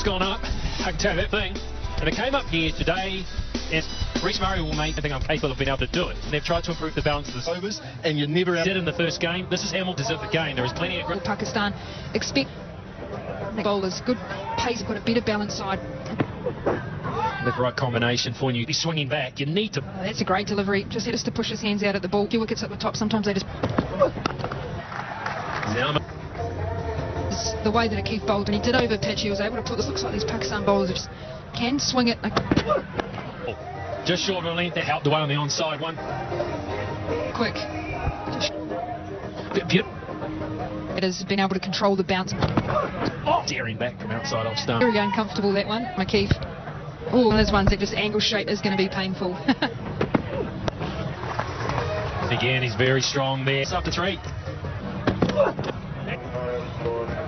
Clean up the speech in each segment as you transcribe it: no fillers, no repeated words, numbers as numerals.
It's gone up. I can tell you that thing. And it came up here today. And Reece Murray will make. I think I'm capable of being able to do it. And they've tried to improve the balance of the overs, and you never did in the first game. This is Hamilton's of the game. There is plenty of. Pakistan expect the bowlers good pace, got a better balance side. With the right combination for you, be swinging back. You need to. That's a great delivery. Just had us to push his hands out at the ball. Few wickets at the top. Sometimes they just. It's the way that Keith bowled, and he did over pitch. He was able to put this. Looks like these Pakistan bowlers just can swing it. Just short of a length, that helped away on the onside one. Quick. It has been able to control the bounce. Daring back from outside off stump. Very uncomfortable, that one, McKeith. Oh, one of those ones that just angle straight is going to be painful. Again, he's very strong there. It's up to 3.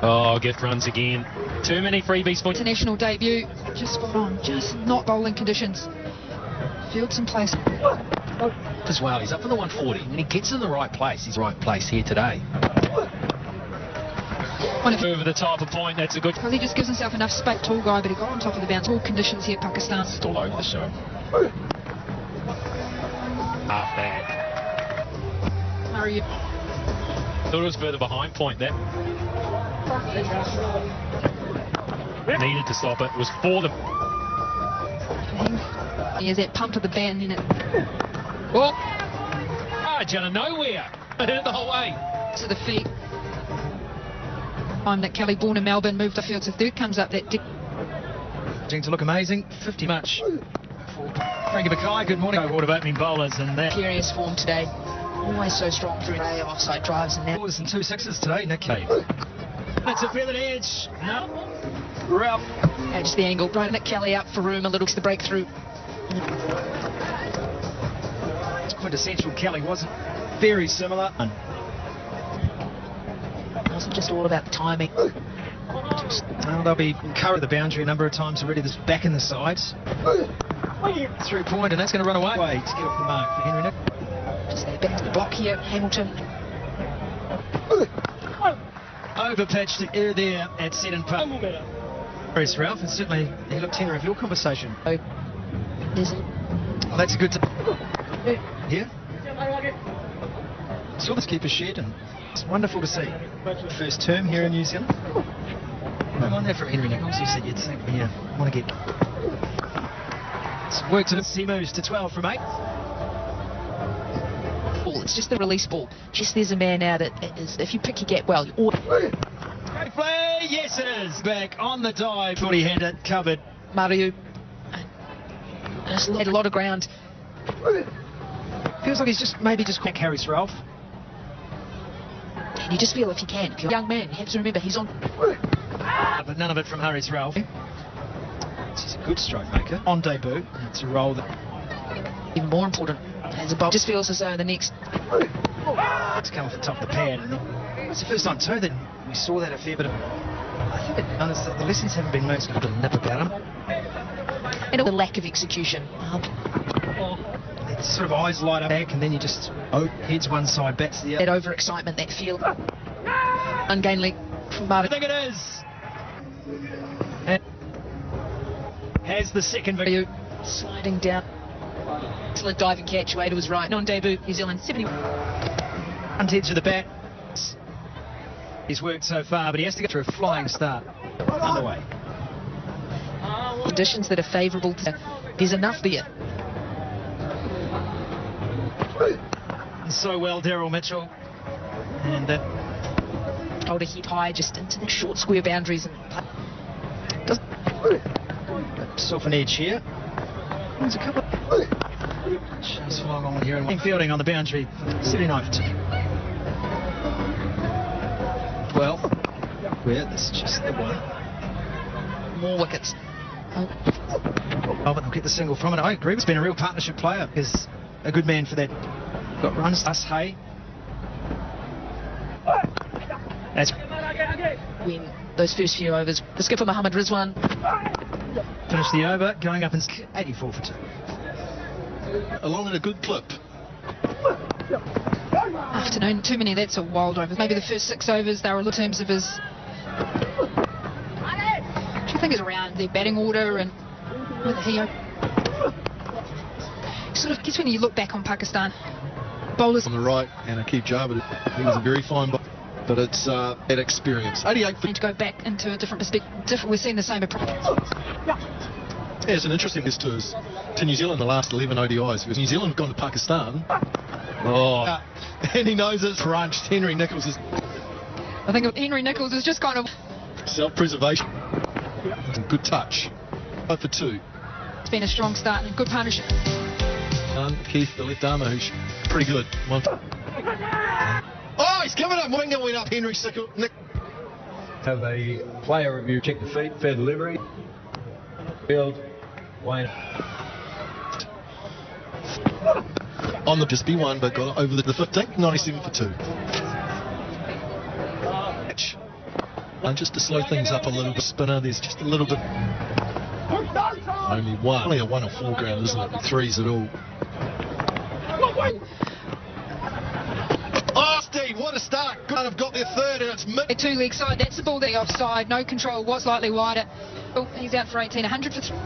Oh, gift runs again. Too many freebies for international debut. Just spot on. Just not bowling conditions. Fields in place. As well, he's up for the 140. When he gets in the right place, he's right place here today. Over the top of point, that's a good. Because he just gives himself enough space. Tall guy, but he got on top of the bounce. All conditions here, Pakistan. It's all over the show. Half back. Murray. Thought it was further behind point there. Needed to stop it. It was for the. He has that pump to the band in it. Oh! Ah, out of nowhere. It hit the whole way. To the feet. Time that Kelly, born in Melbourne, moved the field to third, comes up that. To look amazing. 50 much. Frankie Mackay, good morning. Order of opening bowlers and that. Curious form today. Always so strong through offside drives and that. 4s and 2 6s today, Nick. That's a feathered edge. No. Ralph. Edge the angle. Right, Nick Kelly out for room a little to the breakthrough. It's quintessential Kelly, wasn't very similar. It wasn't just all about the timing. Well, they'll be covered the boundary a number of times already. This back in the sides. 3 point, and that's going to run away. To get off the mark for Henry Nick. Just back to the block here, Hamilton. Over pitch to air there at Seddon Park. Chris Ralph, and certainly he looked tender of your conversation. Oh, that's a good here. Saw this keeper shed, and it's wonderful to see. First term here in New Zealand. I'm on there from Henry Nichols. You said you'd think, yeah, want to get. It's worked it. He moves to 12 from 8. It's just the release ball. Just there's a man out. It is. If you pick your gap well, great play. Yes, it is. Back on the dive. Thought he had it covered. Mariu has laid a lot of ground. Feels like he's just maybe just quick Harris Ralph. And you just feel if you can, if you're a young man, you have to remember he's on. But none of it from Harris Ralph. He's a good stroke maker on debut. It's a role that even more important as a bowler. Just feels as though the next. It's come off the top of the pad. It's the first time too that we saw that a fair bit of. I think the lessons haven't been most good to nip about him. And the lack of execution. It's sort of eyes light up back, and then you just heads one side, bats the other. That overexcitement, that feel ungainly from Marvin. I think it is. And has the second victory. Sliding down. Excellent diving catch. Wade was right. On debut, New Zealand 70. Front edge of the bat. He's worked so far, but he has to get through a flying start. Underway. Conditions that are favourable. There's enough there. So well, Daryl Mitchell. And hold a hit high just into the short square boundaries. And soften edge here. There's a couple. She's flying on here and fielding on the boundary. 79 for 2. Well, this is just the one. More wickets. Oh, but they'll get the single from it. I agree. It's been a real partnership player. Is a good man for that. Got runs. Us Hay. That's when those first few overs. The skipper Mohammad Rizwan finished the over, going up in 84 for 2. Along in a good clip. Afternoon, too many. That's a wild over. Maybe the first 6 overs they were in terms of his I think it's around their batting order and whether he sort of gets when you look back on Pakistan bowlers on the right, and Akib Javed, he was a very fine bowler, but it's that experience. 88 to go back into a different perspective. We're seeing the same approach. Yeah, it's an interesting this to New Zealand the last 11 ODIs, because New Zealand have gone to Pakistan. And he knows it's crunched. Henry Nicholls is... I think Henry Nicholls is just kind of self-preservation. Good touch. 5 for 2. It's been a strong start and good partnership. Keith, the left armour, who's pretty good. Oh, he's coming up. Winger went up. Henry Sickle. Have a player review. Check the feet. Fair delivery. Field. Wayne. On the just be one, but got over the 15. 97 for 2. And just to slow things up a little bit, spinner, there's just a little bit. Only one. Only a 1 or 4 ground, isn't it? 3s at all. Oh, Steve, what a start. Good. Have got their third, and it's mid. A 2-leg side. That's the ball there offside. No control. Was slightly wider. Oh, he's out for 18. 100 for 3.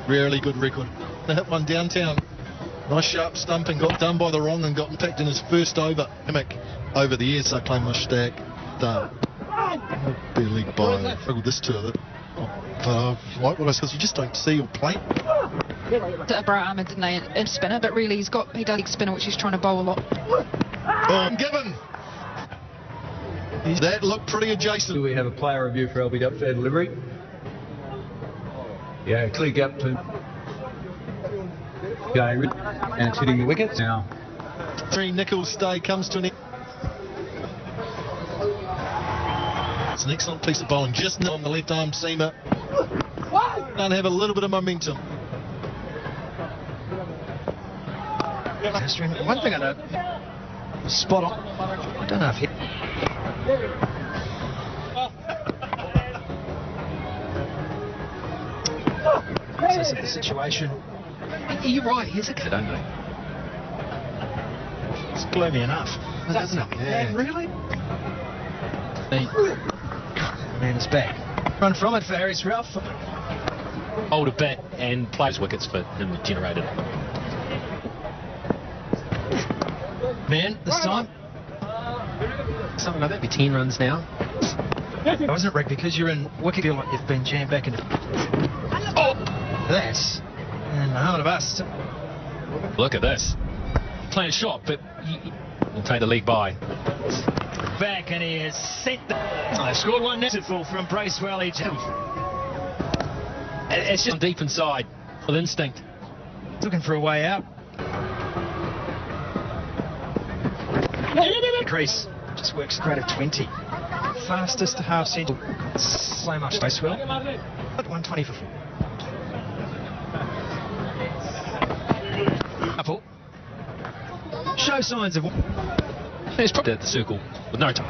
Really good record. They hit one downtown. Nice sharp stumping. Got done by the wrong and got picked in his first over. Over the years, I claim my stack. Done. Be a league by. Struggled this two of it. But like what I said, you just don't see or play. Bra Ahmed didn't they? In spinner, but really he does leg spinner, which he's trying to bowl a lot. Oh, given. That looked pretty adjacent. Do we have a player review for LBW? Fair delivery. Yeah, clear gap to going and it's hitting the wickets now. 3 Nicholls stay comes to an end. It's an excellent piece of bowling, just on the left arm seamer. Don't have a little bit of momentum. One thing I know, spot on. I don't know if he... This is the situation. You're right, he's a kid, Don't they? It's gloomy enough, doesn't it? Yeah. Really? Man is back. Run from it for Harris Ralph. Hold a bat and plays wickets for him generated. Man, this time. Something like that. Be 10 runs now. Wasn't it, Rick? Because you're in wicket, feel like you've been jammed back into. Oh! That's in the heart of us. Look at this. Playing a shot, but he'll take the lead by. Back and he has set the... I scored one beautiful from Bracewell. It's just deep inside with instinct. Looking for a way out. Crease just works straight at 20. Fastest to half century. So much Bracewell. At 120 for 4. Apple. Show signs of... There's probably at the circle with no time.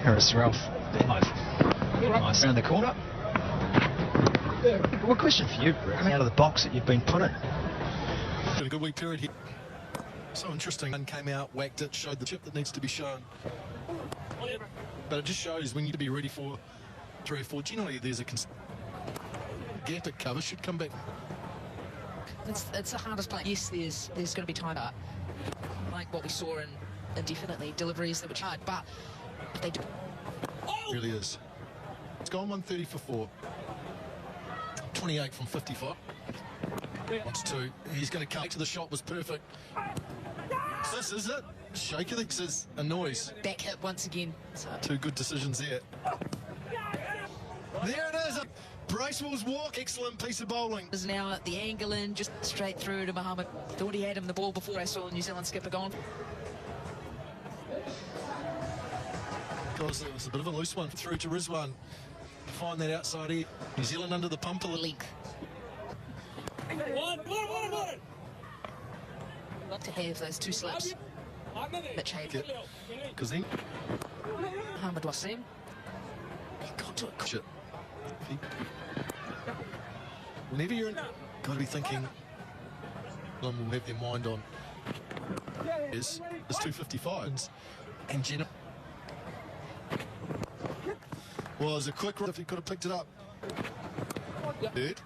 Harris Ralph. Nice around the corner. What question for you, out of the box that you've been put in? Been a good week period here. So interesting. One came out, whacked it, showed the chip that needs to be shown. But it just shows when you need to be ready for 3 or 4. Generally, there's a gap at cover should come back. It's the hardest play. Yes, there's going to be time up, like what we saw in indefinitely deliveries that were charged, but they do. It really is. It's gone 130 for 4. 28 from 55. Wants 2. He's going to cut to the shot. Was perfect. This is it. Shaker thinks it's a noise. Back hit once again. So. 2 good decisions there. There it is. Bracewell's walk. Excellent piece of bowling. Is now at the angle in, just straight through to Mohammed. Thought he had him the ball before I saw the New Zealand skipper gone. Because it was a bit of a loose one through to Rizwan. Find that outside here. New Zealand under the pump a little. Length. To have those 2 slips. Mitch Hayden. Because then Mohammed Wasim. He got to it. shit. Whenever you're in, got to be thinking, one will have their mind on is 255s and Jenna. Was a quick run if he could have picked it up. Good.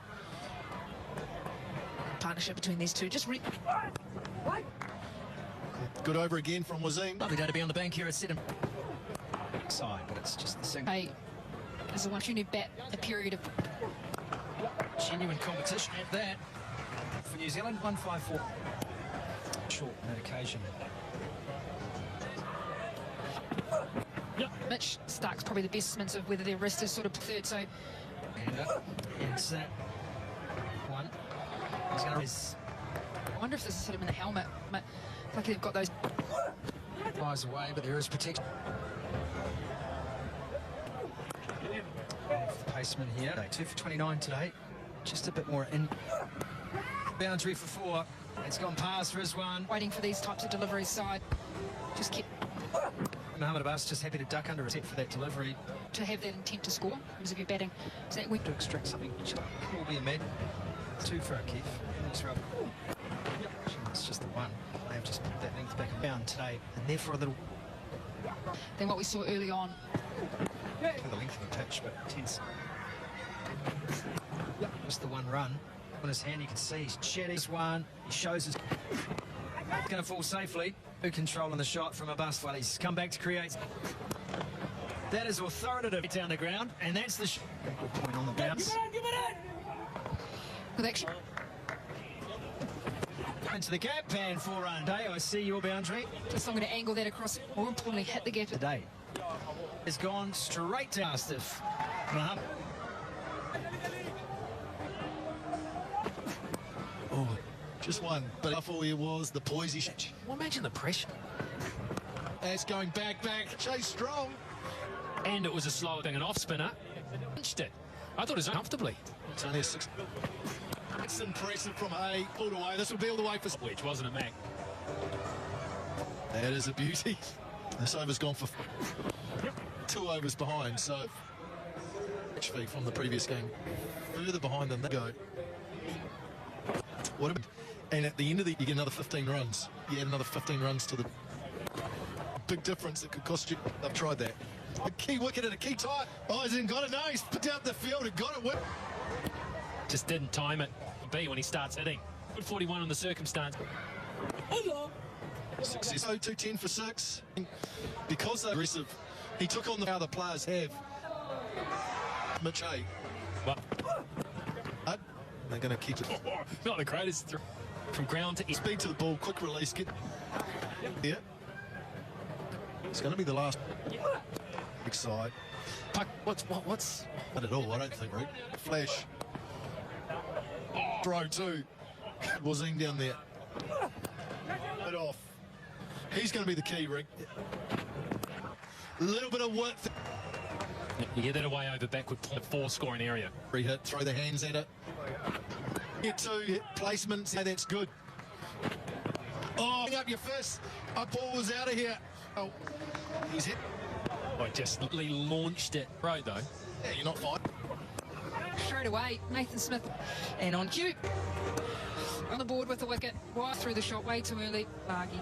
Partnership between these two. Just Good over again from Wazim. Lovely day to be on the bank here at Sedham. Side, but it's just the single. Hey, there's a opportunity to bat a period of Genuine competition at that. For New Zealand, 154. Short on that occasion. Mitch Stark's probably the best sense of whether their wrist is sort of third, so And it's that one. He's going to I wonder if this has hit him in the helmet. Like they've got those. flies away, but there is protection. Paceman here. 2 for 29 today. Just a bit more in. Boundary for 4. It's gone past Rizwan. Waiting for these types of deliveries side. Just keep Mohamed Abbas just happy to duck under a set for that delivery. to have that intent to score because if you're batting. So that To extract something which will be a med. 2 for Keith. Next rub. It's just the one. They have just put that length back and down today, and therefore a little than what we saw early on. for the length of the pitch, but tense. Just the one run. On his hand, you can see he's chatting. This one, he shows his. Going to fall safely. Good control on the shot from Abbas while he's come back to create. That is authoritative down the ground, and that's the good point on the bounce. With action. Into the gap, and 4-run day. I see your boundary. Just I'm going to angle that across. More importantly, hit the gap. Today has gone straight to Astif. Oh, just one. But how far it was the poise he should. Well, imagine the pressure. It's going back. Chase strong. And it was a slower thing, an off spinner. Punched it. I thought it was comfortably. It's only a 6. It's impressive from A. Pulled away. This will be all the way for Which wasn't a Mac. That is a beauty. This over's gone for 2 overs behind, so HP from the previous game. Further behind than they go. And at the end of you get another 15 runs. You add another 15 runs to the big difference that could cost you. I've tried that. A key wicket and a key tie. Oh, he's got it. No, he's put out the field and got it. Just didn't time it. B when he starts hitting. Good 41 on the circumstance. Success. 210 for 6. Because they're aggressive, he took on how the players have. Mitch A. Well, They're going to keep it. not the greatest from ground to east. Speed to the ball, quick release, get here. It's going to be the last big side. Puck, what's Not at all, I don't think, Rick. Flash. Throw too. Wazim down there. It off. He's going to be the key, Rick. A little bit of width. You get that away over backward point, 4 scoring area. Free hit, throw the hands at it. Get 2 hit placements. Yeah, that's good. Oh, bring up your fist. Our ball was out of here. Oh, he's hit. I just launched it. Right though. Yeah, you're not fine. Straight away, Nathan Smith. And on cue. On the board with the wicket. Wide through the shot way too early. Bargy.